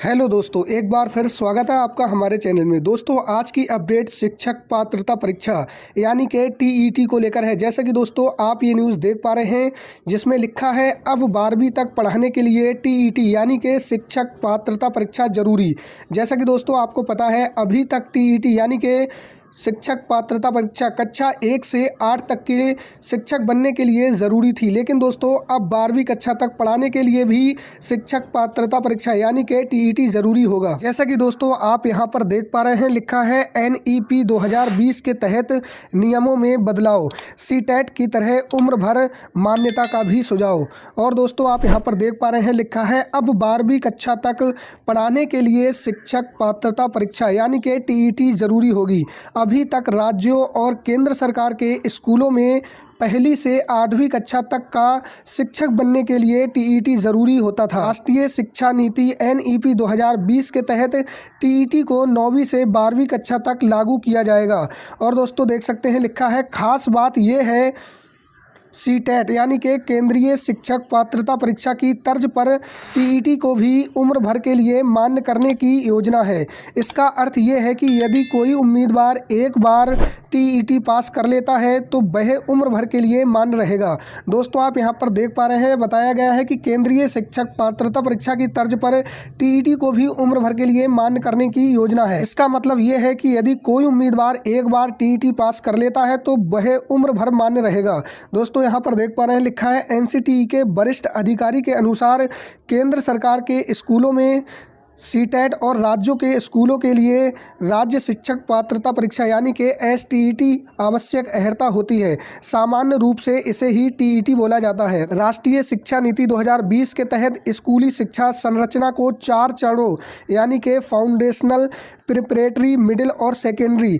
Hello दोस्तों, एक बार फिर स्वागत है आपका हमारे चैनल में। दोस्तों, आज की अपडेट शिक्षक पात्रता परीक्षा यानी कि टीईटी को लेकर है। जैसा कि दोस्तों आप ये न्यूज़ देख पा रहे हैं, जिसमें लिखा है अब 12वीं तक पढ़ाने के लिए टीईटी यानी कि शिक्षक पात्रता परीक्षा जरूरी। जैसा कि दोस्तों आपको पता है, अभी तक टीईटी यानी कि शिक्षक पात्रता परीक्षा कक्षा 1 से 8 तक के शिक्षक बनने के लिए ज़रूरी थी, लेकिन दोस्तों अब 12वीं कक्षा तक पढ़ाने के लिए भी शिक्षक पात्रता परीक्षा यानी कि टीईटी ज़रूरी होगा। जैसा कि दोस्तों आप यहां पर देख पा रहे हैं, लिखा है एनईपी 2020 के तहत नियमों में बदलाव, सीटेट की तरह उम्र भर मान्यता का भी सुझाव। और दोस्तों आप यहाँ पर देख पा रहे हैं, लिखा है अब 12वीं कक्षा तक पढ़ाने के लिए शिक्षक पात्रता परीक्षा यानी कि टीईटी ज़रूरी होगी। अभी तक राज्यों और केंद्र सरकार के स्कूलों में 1ली से 8वीं कक्षा तक का शिक्षक बनने के लिए टीईटी ज़रूरी होता था। राष्ट्रीय शिक्षा नीति एनईपी 2020 के तहत टीईटी को 9वीं से 12वीं कक्षा तक लागू किया जाएगा। और दोस्तों देख सकते हैं, लिखा है खास बात यह है सीटेट यानी कि केंद्रीय शिक्षक पात्रता परीक्षा की तर्ज पर टीईटी को भी उम्र भर के लिए मान्य करने की योजना है। इसका अर्थ ये है कि यदि कोई उम्मीदवार एक बार टीईटी पास कर लेता है तो वह उम्र भर के लिए मान्य रहेगा। दोस्तों आप यहाँ पर देख पा रहे हैं, बताया गया है कि केंद्रीय शिक्षक पात्रता परीक्षा की तर्ज पर टीईटी को भी उम्र भर के लिए मान्य करने की योजना है। इसका मतलब ये है कि यदि कोई उम्मीदवार एक बार टीईटी पास कर लेता है तो वह उम्र भर मान्य रहेगा। दोस्तों यहाँ पर देख पा रहे हैं, लिखा है एनसीटीई के वरिष्ठ अधिकारी के अनुसार केंद्र सरकार के स्कूलों में सीटेट और राज्यों के स्कूलों के लिए राज्य शिक्षक पात्रता परीक्षा यानी कि एसटीईटी आवश्यक अर्हता होती है। सामान्य रूप से इसे ही टीईटी बोला जाता है। राष्ट्रीय शिक्षा नीति 2020 के तहत स्कूली शिक्षा संरचना को 4 चरणों यानी कि फाउंडेशनल, प्रिपरेटरी, मिडिल और सेकेंडरी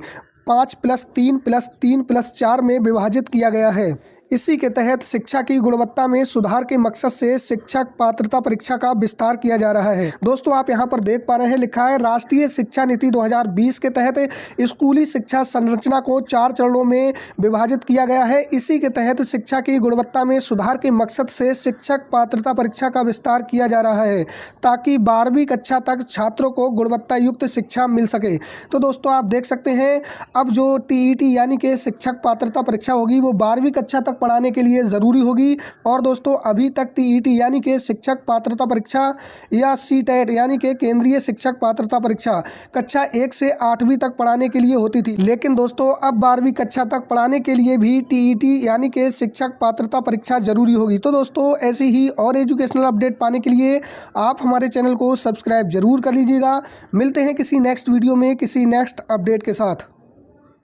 5+3+3+4 में विभाजित किया गया है। इसी के तहत शिक्षा की गुणवत्ता में सुधार के मकसद से शिक्षक पात्रता परीक्षा का विस्तार किया जा रहा है। दोस्तों आप यहां पर देख पा रहे हैं, लिखा है राष्ट्रीय शिक्षा नीति 2020 के तहत स्कूली शिक्षा संरचना को 4 चरणों में विभाजित किया गया है। इसी के तहत शिक्षा की गुणवत्ता में सुधार के मकसद से शिक्षक पात्रता परीक्षा का विस्तार किया जा रहा है, ताकि 12वीं कक्षा तक छात्रों को गुणवत्ता युक्त शिक्षा मिल सके। तो दोस्तों आप देख सकते हैं, अब जो टीईटी यानी कि शिक्षक पात्रता परीक्षा होगी वो 12वीं कक्षा तक पढ़ाने के लिए ज़रूरी होगी। और दोस्तों अभी तक टीईटी यानी कि शिक्षक पात्रता परीक्षा या सीटेट यानी कि केंद्रीय शिक्षक पात्रता परीक्षा कक्षा 1 से 8वीं तक पढ़ाने के लिए होती थी, लेकिन दोस्तों अब 12वीं कक्षा तक पढ़ाने के लिए भी टीईटी यानी कि शिक्षक पात्रता परीक्षा ज़रूरी होगी। तो दोस्तों ऐसी ही और एजुकेशनल अपडेट पाने के लिए आप हमारे चैनल को सब्सक्राइब जरूर कर लीजिएगा। मिलते हैं किसी नेक्स्ट वीडियो में किसी नेक्स्ट अपडेट के साथ।